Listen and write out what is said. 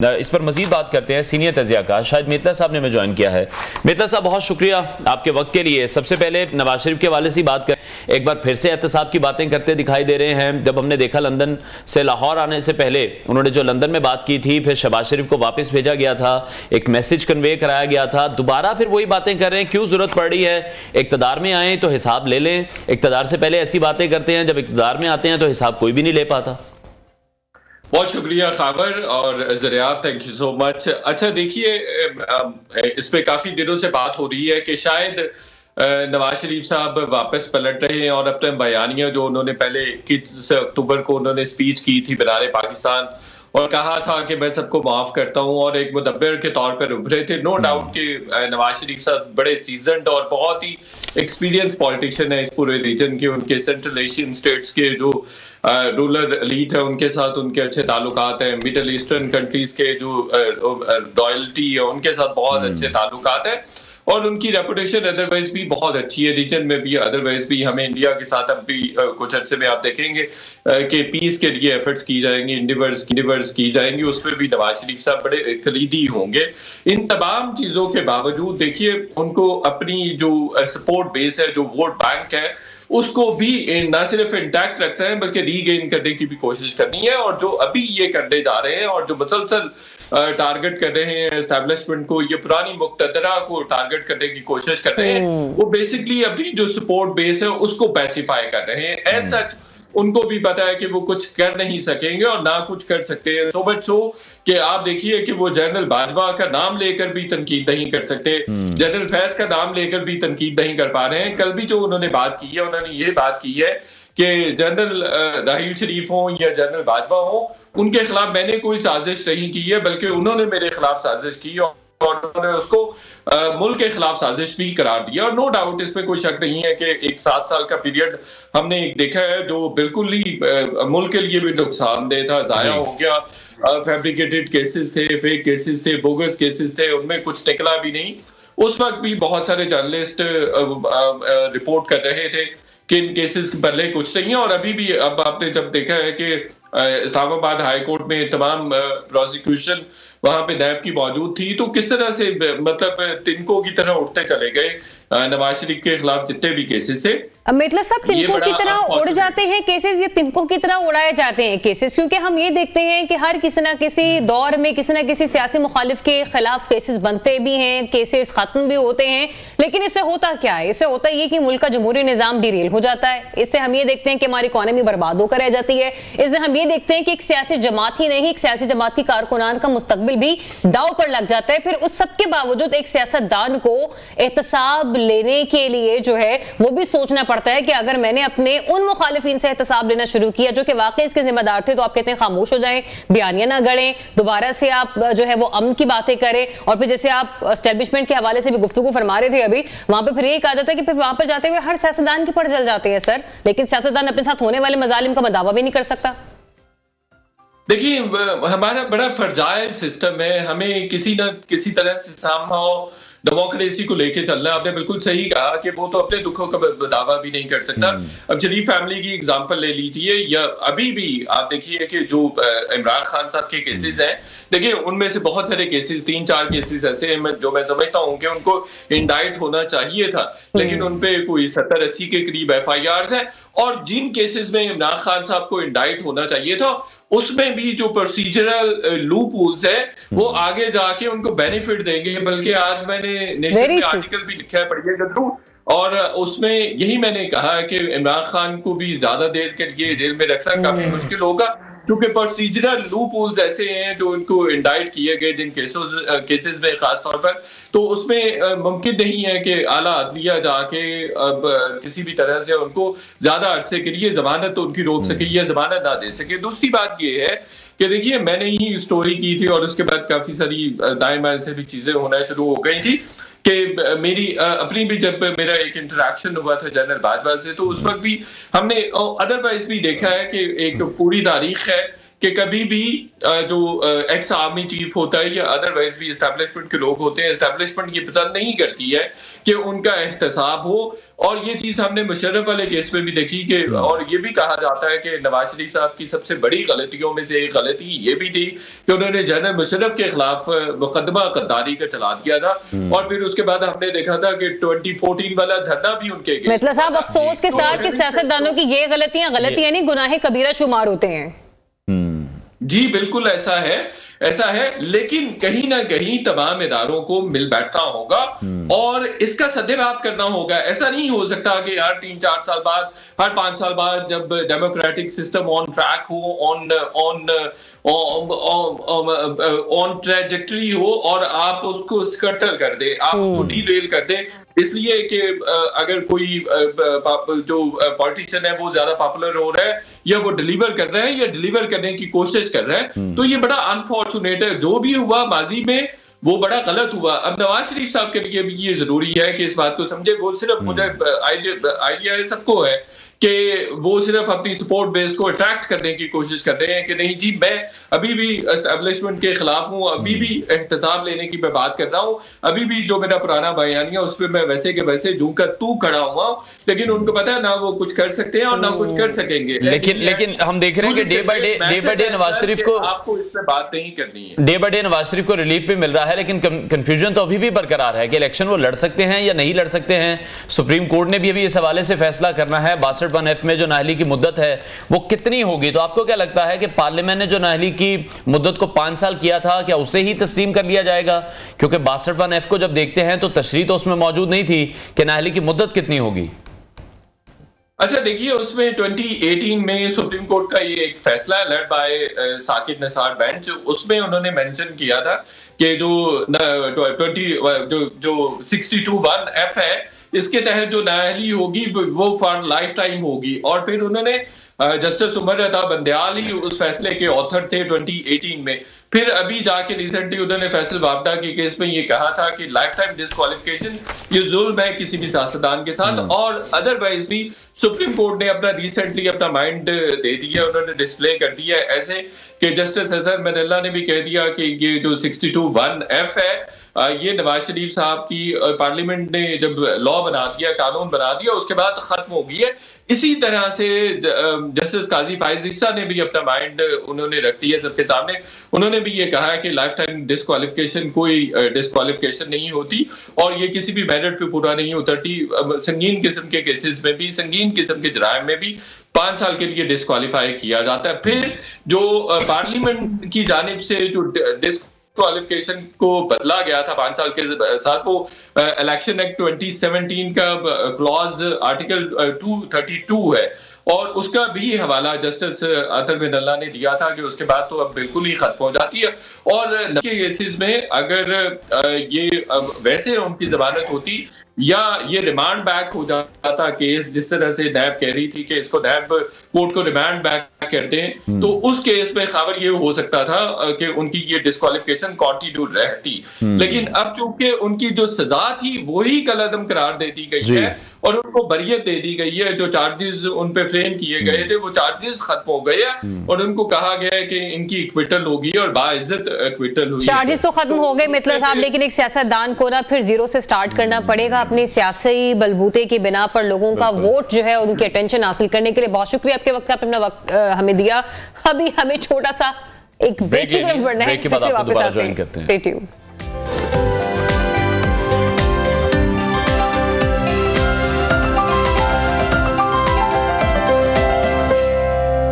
इस पर मजीद बात करते हैं सीनियर तजियाकार शायद मेतला साहब ने हमें ज्वाइन किया है। मेतला साहब, बहुत शुक्रिया आपके वक्त के लिए। सबसे पहले नवाज शरीफ के हवाले से बात करें, एक बार फिर से एहतसाब की बातें करते दिखाई दे रहे हैं। जब हमने देखा लंदन से लाहौर आने से पहले उन्होंने जो लंदन में बात की थी, फिर शहबाज शरीफ को वापस भेजा गया था, एक मैसेज कन्वे कराया गया था, दोबारा फिर वही बातें कर रहे हैं। क्यों जरूरत पड़ रही है? इक्तदार में आए तो हिसाब ले लें, इक्तदार से पहले ऐसी बातें करते हैं, जब इक्तदार में आते हैं तो हिसाब कोई भी नहीं ले पाता। बहुत शुक्रिया खाबर और Zaryab, thank you so much. अच्छा देखिए, इस पे काफ़ी दिनों से बात हो रही है कि शायद नवाज शरीफ साहब वापस पलट रहे हैं और अपने बयानिया जो उन्होंने पहले 21 अक्टूबर को उन्होंने स्पीच की थी बनारे पाकिस्तान और कहा था कि मैं सबको माफ करता हूं और एक मुदब्बिर के तौर पर उभरे थे। नो डाउट कि नवाज शरीफ साहब बड़े सीजन्ड और बहुत ही एक्सपीरियंस पॉलिटिशियन है इस पूरे रीजन के। उनके सेंट्रल एशियन स्टेट्स के जो रूरल एलीट है उनके साथ उनके अच्छे ताल्लुकात हैं। मिडल ईस्टर्न कंट्रीज के जो रॉयल्टी है उनके साथ बहुत अच्छे ताल्लुकात हैं और उनकी रेपुटेशन अदरवाइज भी बहुत अच्छी है रीजन में भी। अदरवाइज भी हमें इंडिया के साथ अब भी कुछ अर्से में आप देखेंगे कि पीस के लिए एफर्ट्स की जाएंगी, इंडिवर्स की जाएंगी, उसमें भी नवाज शरीफ साहब बड़े कलीदी होंगे। इन तमाम चीजों के बावजूद देखिए उनको अपनी जो सपोर्ट बेस है, जो वोट बैंक है, उसको भी ना सिर्फ इंटैक्ट रखना है बल्कि रीगेन करने की भी कोशिश करनी है। और जो अभी ये करने जा रहे हैं और जो मुसलसल टारगेट कर रहे हैं एस्टैब्लिशमेंट को, ये पुरानी मुक्तदरा को टारगेट करने की कोशिश कर रहे हैं, वो बेसिकली अपनी जो सपोर्ट बेस है उसको पैसिफाई कर रहे हैं। एज सच उनको भी पता है कि वो कुछ कर नहीं सकेंगे और ना कुछ कर सकते हैं। सो मच सो कि आप देखिए कि वो जनरल बाजवा का नाम लेकर भी तनकीद नहीं कर सकते, जनरल फैज का नाम लेकर भी तनकीद नहीं कर पा रहे हैं। कल भी जो उन्होंने बात की है, उन्होंने ये बात की है कि जनरल राहील शरीफ हो या जनरल बाजवा हो, उनके खिलाफ मैंने कोई साजिश नहीं की है बल्कि उन्होंने मेरे खिलाफ साजिश की और उन्होंने उसको मुल्क के खिलाफ साजिश भी करार दिया। और नो डाउट इसमें कोई शक नहीं है कि एक 7 साल का पीरियड हमने एक देखा है जो बिल्कुल ही मुल्क के लिए भी नुकसानदेह था, जाया हो गया। फैब्रिकेटेड केसेस थे, फेक केसेस थे, बोगस केसेस थे, उनमें कुछ टिकला भी नहीं। उस वक्त भी बहुत सारे जर्नलिस्ट रिपोर्ट कर रहे थे कि इन केसेस पहले कुछ नहीं है। और अभी भी अब आपने जब देखा है कि इस्लामाबाद हाई कोर्ट में तमाम प्रोसिक्यूशन वहां पे नैब की मौजूद थी, तो किस तरह से मतलब तिनकों की तरह उठते चले गए नवाज शरीफ के खिलाफ जितने भी केसेस थे। मेतला साहब, तिनकों की तरह उड़ जाते हैं केसेस, ये तिनकों की तरह उड़ाए जाते हैं केसेस, क्योंकि हम ये देखते हैं कि हर किसी ना किसी दौर में किसी ना किसी सियासी मुखालिफ के खिलाफ केसेस बनते भी हैं, केसेस खत्म भी होते हैं। लेकिन इससे होता क्या है? इससे होता ये कि मुल्क का जमहूरी निजाम डिरेल हो जाता है। इससे हम ये देखते हैं कि हमारी इकोनॉमी बर्बाद होकर रह जाती है। इससे हम ये देखते हैं कि एक सियासी जमात ही नहीं, एक सियासी जमात की कारकुनान का मुस्तकबिल भी दांव पर लग जाता है। फिर उस सब के बावजूद एक सियासतदान को एहतसाब लेने के लिए जो है वो भी सोचना पड़ता है कि अगर मैंने अपने उन मुखालिफिन से एहतसाब लेना शुरू किया जो कि वाकई इसके जिम्मेदार थे, तो आप कहते हैं खामोश हो जाएं, बयानिया ना गढ़ें, दोबारा से आप जो है वो अमन की बातें करें। और फिर जैसे आप एस्टेब्लिशमेंट के हवाले से भी गुफ्तगू फरमा रहे थे अभी, वहां पर फिर ये कहा जाता है कि फिर वहां पर जाते हुए हर सियासतदान की पड़ जल जाते हैं सर, लेकिन सियासतदान अपने साथ होने वाले मजालिम का दावा भी नहीं कर सकता। देखिए हमारा बड़ा फर्जाइल सिस्टम है, हमें किसी न किसी तरह से समहाउ डेमोक्रेसी को लेके चलना। आपने बिल्कुल सही कहा कि वो तो अपने दुखों का दावा भी नहीं कर सकता। अब शरीफ फैमिली की एग्जांपल ले लीजिए, या अभी भी आप देखिए कि जो इमरान खान साहब के केसेस हैं, देखिए उनमें से बहुत सारे केसेस, 3-4 केसेस ऐसे हैं जो मैं समझता हूं कि उनको इंडाइट होना चाहिए था, लेकिन उनपे कोई 70-80 के करीब FIRs हैं। और जिन केसेस में इमरान खान साहब को इंडाइट होना चाहिए था, उसमें भी जो प्रोसीजरल लूप होल्स है वो आगे जाके उनको बेनिफिट देंगे। बल्कि आज मैंने नेशन में आर्टिकल भी लिखा है, पढ़िएगा जरूर, और उसमें यही मैंने कहा कि इमरान खान को भी ज्यादा देर के लिए जेल में रखना काफी मुश्किल होगा, क्योंकि प्रोसीजरल लूप होल्स ऐसे हैं जो इनको इंडाइट किए गए जिन केसेस में खास तौर पर, तो उसमें मुमकिन नहीं है कि आला अदलिया जाके अब किसी भी तरह से उनको ज्यादा अरसे के लिए जमानत तो उनकी रोक सके या जमानत ना दे सके। दूसरी बात ये है कि देखिए मैंने ही स्टोरी की थी और उसके बाद काफी सारी दाएं बाएं से भी चीजें होना शुरू हो गई थी कि मेरी अपनी भी जब मेरा एक इंटरेक्शन हुआ था जनरल बाजवा से, तो उस वक्त भी हमने अदरवाइज भी देखा है कि एक पूरी तारीख है कि कभी भी जो एक्स आर्मी चीफ होता है या अदरवाइज भी एस्टैब्लिशमेंट के लोग होते हैं, एस्टैब्लिशमेंट ये पसंद नहीं करती है कि उनका एहतसाब हो। और ये चीज हमने मुशर्रफ वाले केस में भी देखी कि, और ये भी कहा जाता है कि नवाज शरीफ साहब की सबसे बड़ी गलतियों में से एक गलती ये भी थी कि उन्होंने जनरल मुशर्रफ के खिलाफ मुकदमा गद्दारी का चला दिया था। और फिर उसके बाद हमने देखा था कि 2014 वाला धरना भी उनके मतलब साहब अफसोस के साथ कि सियासतदानों की ये गलतियां नहीं गुनाहे कबीरा शुमार होते हैं। जी बिल्कुल ऐसा है, लेकिन कहीं ना कहीं तमाम इदारों को मिल बैठना होगा और इसका सद्देबाब करना होगा। ऐसा नहीं हो सकता कि यार 3-4 साल बाद, हर 5 साल बाद जब डेमोक्रेटिक सिस्टम ऑन ट्रैक हो, ऑन ट्रैजेक्टरी हो और आप उसको स्कटर कर दे, आप उसको डीरेल कर दे, इसलिए कि अगर कोई जो पॉलिटिशियन है वो ज्यादा पॉपुलर हो रहा है या वो डिलीवर कर रहा है या डिलीवर करने की कोशिश कर रहा है, तो ये बड़ा अनफॉर्चुनेट है। जो भी हुआ माजी में वो बड़ा गलत हुआ। अब नवाज शरीफ साहब के लिए भी ये जरूरी है कि इस बात को समझे। वो सिर्फ, मुझे आइडिया सबको है कि वो सिर्फ अपनी सपोर्ट बेस को अट्रैक्ट करने की कोशिश कर रहे हैं कि नहीं जी मैं अभी भी एस्टैब्लिशमेंट के खिलाफ हूं, अभी भी एहतसाब लेने की मैं बात कर रहा हूं, अभी भी जो मेरा पुराना बयानिया उस पर मैं वैसे के वैसे झुककर तू खड़ा हुआ हूं। लेकिन उनको पता है ना वो कुछ कर सकते हैं और ना कुछ कर सकेंगे। लेकिन हम देख रहे हैं कि day by day Nawaz Sharif को, आपको इस पर बात नहीं करनी है, day by day Nawaz Sharif को रिलीफ भी मिल रहा है, लेकिन कंफ्यूजन तो अभी भी बरकरार है कि इलेक्शन वो लड़ सकते हैं या नहीं लड़ सकते हैं। सुप्रीम कोर्ट ने भी अभी इस हवाले से फैसला करना है। 62(1)(f) में जो नाअहली की मुद्दत है वो कितनी होगी। तो आपको क्या लगता है कि पार्लियामेंट ने जो नाअहली की मुद्दत को 5 साल किया था, क्या उसे ही तस्लीम कर लिया जाएगा? क्योंकि 62(1)(f) को जब देखते हैं तो तशरीह तो उसमें मौजूद नहीं थी कि नाअहली की मुद्दत कितनी होगी। अच्छा देखिए, उसमें 2018 में सुप्रीम कोर्ट का ये एक फैसला led by Saqib Nisar bench, उसमें उन्होंने मेंशन किया था कि जो 62(1)(f) है, इसके तहत जो नाअहली होगी वो फॉर लाइफ टाइम होगी। और फिर उन्होंने जस्टिस उमर अता बंदयाल ही उस फैसले के ऑथर थे 2018 में। फिर अभी जाके रिसेंटली उन्होंने फैसल वापडा के केस में ये कहा था कि लाइफ टाइम डिस्क्वालिफिकेशन ये जुल्म है किसी भी सियासतदान के साथ। और अदरवाइज भी सुप्रीम कोर्ट ने अपना रिसेंटली अपना माइंड दे दिया, उन्होंने डिस्प्ले कर दिया ऐसे कि जस्टिस अजहर मनल्ला ने भी कह दिया कि ये जो 62(1)(f) है ये नवाज शरीफ साहब की पार्लियामेंट ने जब लॉ बना दिया, कानून बना दिया, उसके बाद खत्म हो गई है। इसी तरह से जस्टिस काजी फाइज ईसा ने भी अपना माइंड उन्होंने रख दिया सबके सामने। उन्होंने भी ये कहा है कि लाइफ टाइम डिस्क्वालिफिकेशन कोई डिस्क्वालिफिकेशन नहीं होती और ये किसी भी मेरिट पे पूरा नहीं उतरती। संगीन किस्म के केसेस में भी, संगीन किस्म के जराइम में भी 5 साल के लिए डिस्क्वालीफाई किया जाता है। फिर जो पार्लियामेंट की जानिब से जो डिस्क्वालिफिकेशन को बदला गया था 5 साल के साथ, वो इलेक्शन एक्ट 2017 का क्लॉज आर्टिकल 232 है और उसका भी हवाला जस्टिस अतर मनल्ला ने दिया था कि उसके बाद तो अब बिल्कुल ही खत्म हो जाती है। और के केसेस में अगर ये वैसे उनकी जमानत होती या ये रिमांड बैक हो जाता केस, जिस तरह से नैब कह रही थी कि इसको नैब कोर्ट को रिमांड बैक करते हैं, तो उस केस में खबर ये हो सकता था कि उनकी ये डिस्क्वालिफिकेशन कंटिन्यू रहती। लेकिन अब चूंकि उनकी जो सजा थी वही कलअदम करार दे दी गई है और उनको बरियत दे दी गई है। जो चार्जेस उन पे फ्रेम किए गए थे वो चार्जेस खत्म हो गए और उनको कहा गया है कि इनकी इक्विटल होगी और बाइज्जत इक्विटल हुई। चार्जेस तो खत्म हो गए मितला साहब, लेकिन एक सियासतदान को ना फिर जीरो से स्टार्ट करना पड़ेगा अपने सियासी बलबूते की बिना पर लोगों का वोट जो है और उनकी अटेंशन हासिल करने के लिए। बहुत शुक्रिया आपके वक्त, आपने अपना वक्त हमें दिया। अभी हमें छोटा सा एक ब्रेक की तरफ बढ़ना है, फिर से वापस आते हैं। Stay tuned.